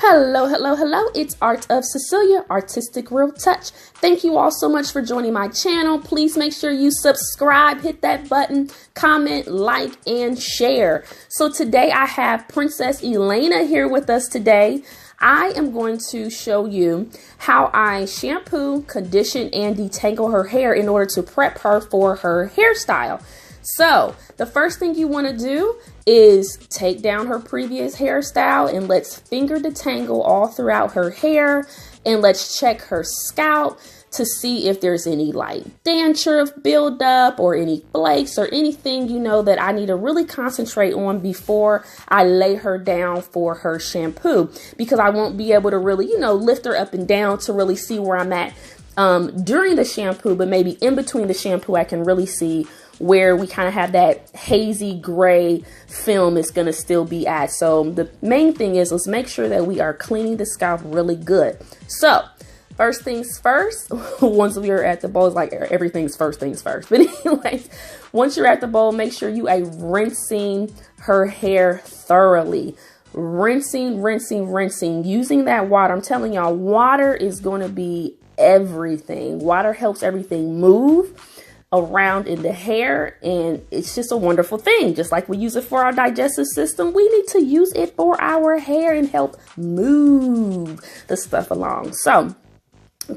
Hello, hello, hello. It's Art of Cecilia, Artistic Real Touch. Thank you all so much for joining my channel. Please make sure you subscribe, hit that button, comment, like, and share. So today I have Princess Elena here with us today. I am going to show you how I shampoo, condition, and detangle her hair in order to prep her for her hairstyle. So the first thing you want to do is take down her previous hairstyle and let's finger detangle all throughout her hair, and let's check her scalp to see if there's any like dandruff buildup or any flakes or anything, you know, that I need to really concentrate on before I lay her down for her shampoo, because I won't be able to really, you know, lift her up and down to really see where I'm at during the shampoo, but maybe in between the shampoo I can really see where we kind of have that hazy gray film is going to still be at. So the main thing is, let's make sure that we are cleaning the scalp really good. So first things first, once we are at the bowl, it's like everything's first things first. But anyways, once you're at the bowl, make sure you are rinsing her hair thoroughly. Rinsing, using that water. I'm telling y'all, water is going to be everything. Water helps everything move around in the hair, and it's just a wonderful thing. Just like we use it for our digestive system, we need to use it for our hair and help move the stuff along. So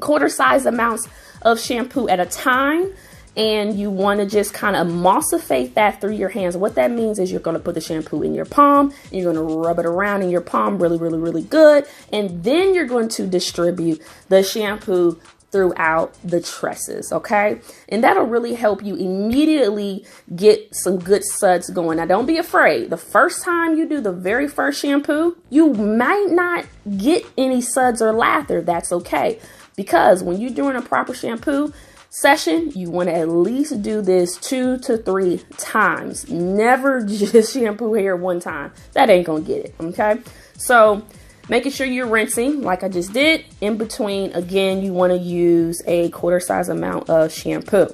quarter size amounts of shampoo at a time, and you want to just kind of emulsify that through your hands. What that means is you're going to put the shampoo in your palm, and you're going to rub it around in your palm really good, and then you're going to distribute the shampoo throughout the tresses, okay? And that'll really help you immediately get some good suds going. Now, don't be afraid. The first time you do the very first shampoo, you might not get any suds or lather. That's okay, because when you're doing a proper shampoo session, you want to at least do this 2 to 3 times. Never just shampoo hair one time. That ain't gonna get it, okay? So making sure you're rinsing like I just did. In between, again, you want to use a quarter size amount of shampoo.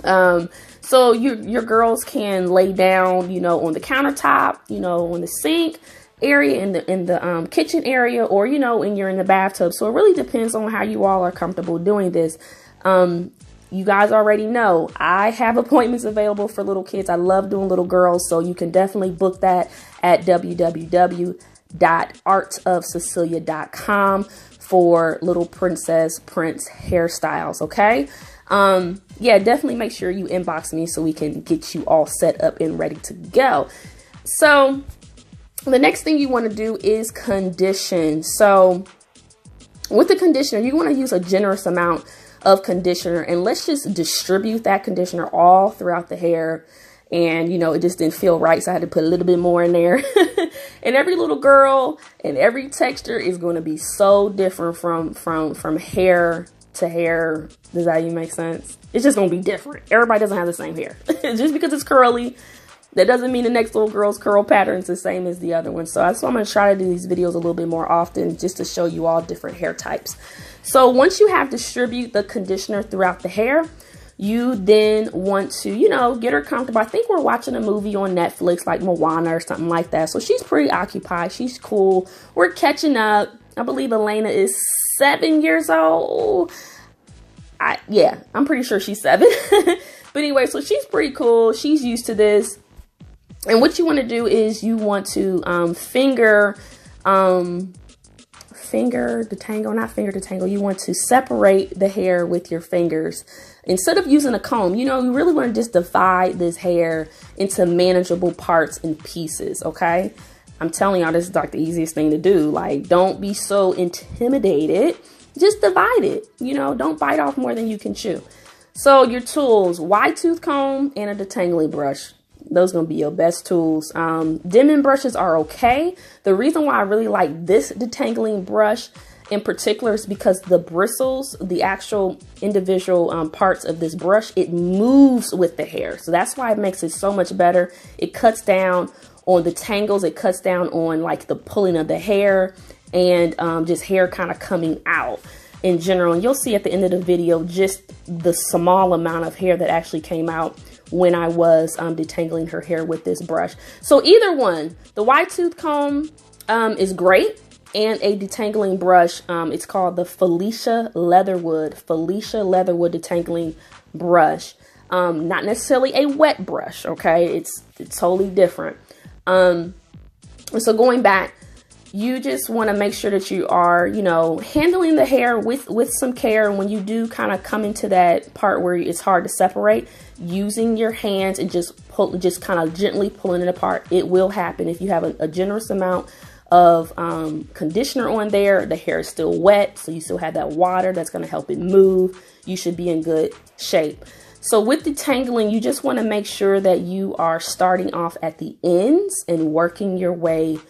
So your girls can lay down, you know, on the countertop, you know, on the sink area, in the kitchen area, or, you know, when you're in the bathtub. So it really depends on how you all are comfortable doing this. You guys already know I have appointments available for little kids. I love doing little girls, so you can definitely book that at www.artofcecilia.com for little Prince hairstyles. Okay. Yeah, definitely make sure you inbox me so we can get you all set up and ready to go. So the next thing you want to do is condition. So with the conditioner, you want to use a generous amount of conditioner, and let's just distribute that conditioner all throughout the hair. And, you know, it just didn't feel right, so I had to put a little bit more in there. And every little girl and every texture is going to be so different from hair to hair. Does that even make sense? It's just going to be different. Everybody doesn't have the same hair. Just because it's curly, that doesn't mean the next little girl's curl pattern is the same as the other one. So that's why I'm going to try to do these videos a little bit more often, just to show you all different hair types. So once you have distribute the conditioner throughout the hair, you then want to, you know, get her comfortable. I think we're watching a movie on Netflix like Moana or something like that. So she's pretty occupied. She's cool. We're catching up. I believe Elena is 7 years old. Yeah, I'm pretty sure she's 7. But anyway, so she's pretty cool. She's used to this. And what you want to do is you want to finger detangle. You want to separate the hair with your fingers. Instead of using a comb, you know, you really want to just divide this hair into manageable parts and pieces, okay? I'm telling y'all, this is like the easiest thing to do. Like, don't be so intimidated. Just divide it. You know, don't bite off more than you can chew. So your tools, wide tooth comb and a detangling brush. Those are going to be your best tools. Dimming brushes are okay. The reason why I really like this detangling brush in particular is because the bristles, the actual individual parts of this brush, it moves with the hair. So that's why it makes it so much better. It cuts down on the tangles. It cuts down on like the pulling of the hair and just hair kind of coming out in general. And you'll see at the end of the video just the small amount of hair that actually came out when I was detangling her hair with this brush. So either one, the wide tooth comb is great. and a detangling brush. It's called the Felicia Leatherwood detangling brush. Not necessarily a wet brush, okay? It's totally different. So going back, you just want to make sure that you are, you know, handling the hair with some care. And when you do kind of come into that part where it's hard to separate, using your hands and just kind of gently pulling it apart. It will happen. If you have a generous amount of conditioner on there, the hair is still wet, so you still have that water that's going to help it move. You should be in good shape. So with detangling, you just want to make sure that you are starting off at the ends and working your way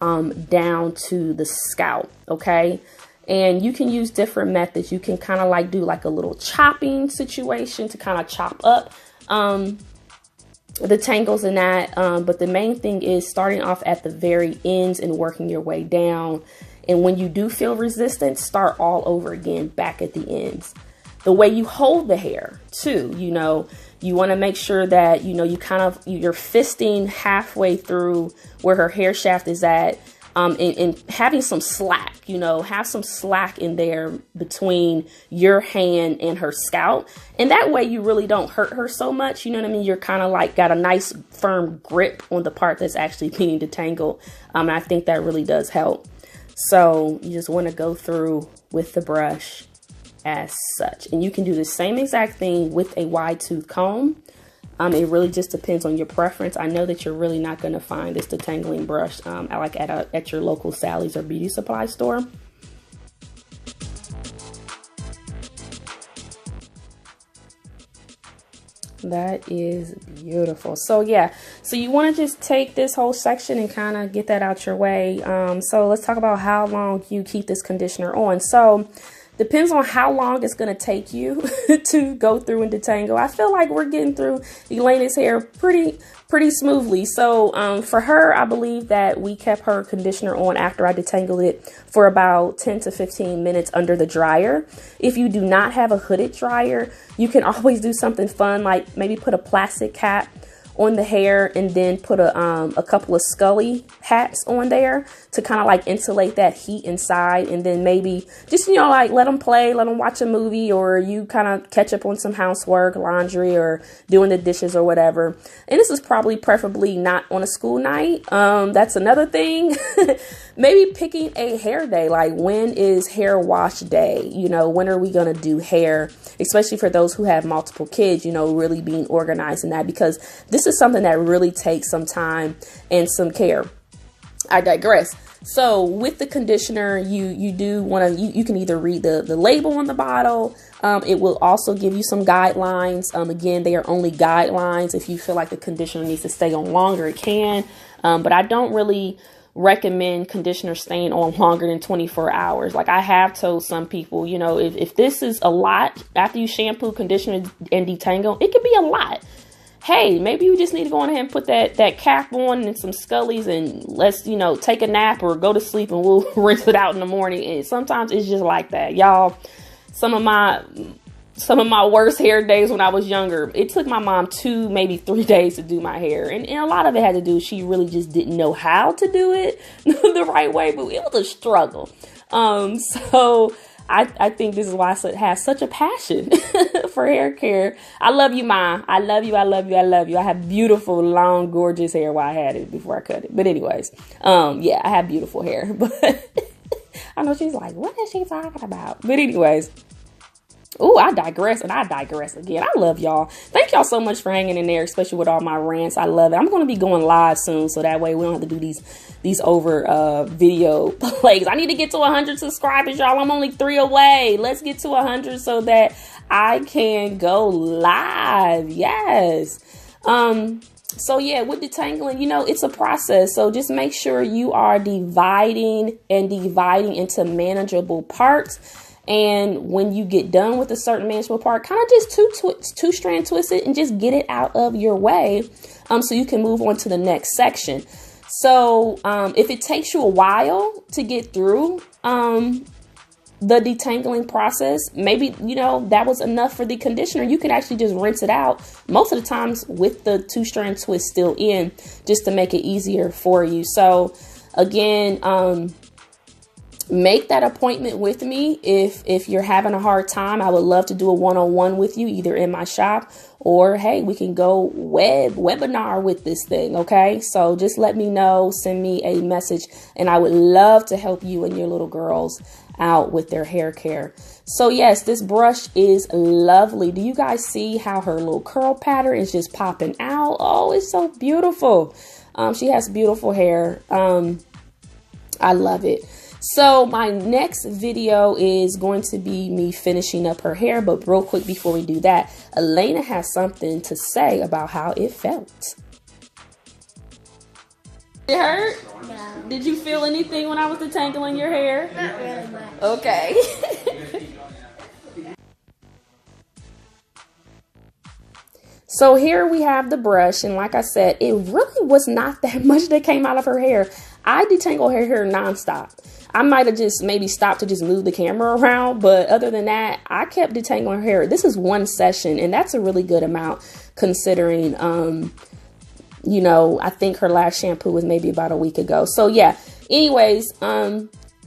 down to the scalp, okay? And you can use different methods. You can kind of like do like a little chopping situation to kind of chop up the tangles in that. But the main thing is starting off at the very ends and working your way down. And when you do feel resistance, start all over again back at the ends. The way you hold the hair too, you know, you want to make sure that, you know, you're fisting halfway through where her hair shaft is at, and having some slack, you know, have some slack in there between your hand and her scalp. And that way you really don't hurt her so much. You know what I mean? You're kind of like got a nice firm grip on the part that's actually being detangled. And I think that really does help. So you just want to go through with the brush as such. And you can do the same exact thing with a wide tooth comb. It really just depends on your preference. I know that you're really not going to find this detangling brush like at your local Sally's or beauty supply store. That is beautiful. So yeah, so you want to just take this whole section and kind of get that out your way. So let's talk about how long you keep this conditioner on. So depends on how long it's going to take you to go through and detangle. I feel like we're getting through Elena's hair pretty smoothly. So for her, I believe that we kept her conditioner on after I detangled it for about 10 to 15 minutes under the dryer. If you do not have a hooded dryer, you can always do something fun, like maybe put a plastic cap on the hair and then put a couple of Scully hats on there to kind of like insulate that heat inside. And then maybe just, you know, like let them play, let them watch a movie, or you kind of catch up on some housework, laundry, or doing the dishes or whatever. And this is probably preferably not on a school night. That's another thing. Maybe picking a hair day, like when is hair wash day? You know, when are we going to do hair? Especially for those who have multiple kids, you know, really being organized in that, because this is something that really takes some time and some care. I digress. So with the conditioner, you do want to, you can either read the label on the bottle. It will also give you some guidelines. Again, they are only guidelines. If you feel like the conditioner needs to stay on longer, it can. But I don't really recommend conditioner staying on longer than 24 hours. Like I have told some people, you know, if this is a lot after you shampoo, conditioner, and detangle, it could be a lot. Hey, maybe you just need to go on ahead and put that cap on and some Scullies, and let's, you know, take a nap or go to sleep, and we'll rinse it out in the morning. And sometimes it's just like that, y'all. Some of my worst hair days when I was younger, it took my mom 2, maybe 3 days to do my hair. And a lot of it had to do, she really just didn't know how to do it the right way, but it was a struggle. So I think this is why I have such a passion for hair care. I love you, Ma. I love you. I love you. I love you. I have beautiful, long, gorgeous hair. Well, I had it before I cut it. But anyways, yeah, I have beautiful hair. But I know she's like, what is she talking about? But anyways, oh, I digress and I digress again. I love y'all. Thank y'all so much for hanging in there, especially with all my rants. I love it. I'm going to be going live soon, so that way we don't have to do these over video plays. I need to get to 100 subscribers, y'all. I'm only 3 away. Let's get to 100 so that I can go live. Yes. So yeah, with detangling, you know, it's a process. So just make sure you are dividing into manageable parts. And when you get done with a certain manageable part, kind of just two strand twist it and just get it out of your way, so you can move on to the next section. So if it takes you a while to get through the detangling process, maybe, you know, that was enough for the conditioner. You can actually just rinse it out most of the times with the 2 strand twist still in, just to make it easier for you. So again, make that appointment with me if you're having a hard time. I would love to do a one-on-one with you, either in my shop or, hey, we can go webinar with this thing. Okay, so just let me know, send me a message, and I would love to help you and your little girls out with their hair care. So yes, this brush is lovely. Do you guys see how her little curl pattern is just popping out? Oh, it's so beautiful. She has beautiful hair. I love it. So my next video is going to be me finishing up her hair. But real quick before we do that, Elena has something to say about how it felt. It hurt? No. Did you feel anything when I was detangling your hair? Not really much. Okay. So here we have the brush, and like I said, it really was not that much that came out of her hair. I detangle her hair nonstop. I might have just maybe stopped to just move the camera around, but other than that, I kept detangling her hair. This is one session, and that's a really good amount considering, you know, I think her last shampoo was maybe about a week ago. So yeah, anyways,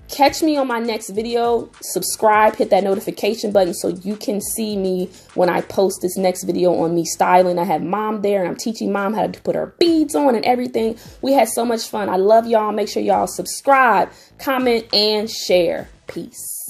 catch me on my next video. Subscribe, hit that notification button so you can see me when I post this next video on me styling. I have Mom there, and I'm teaching Mom how to put her beads on and everything. We had so much fun. I love y'all. Make sure y'all subscribe, comment, and share. Peace.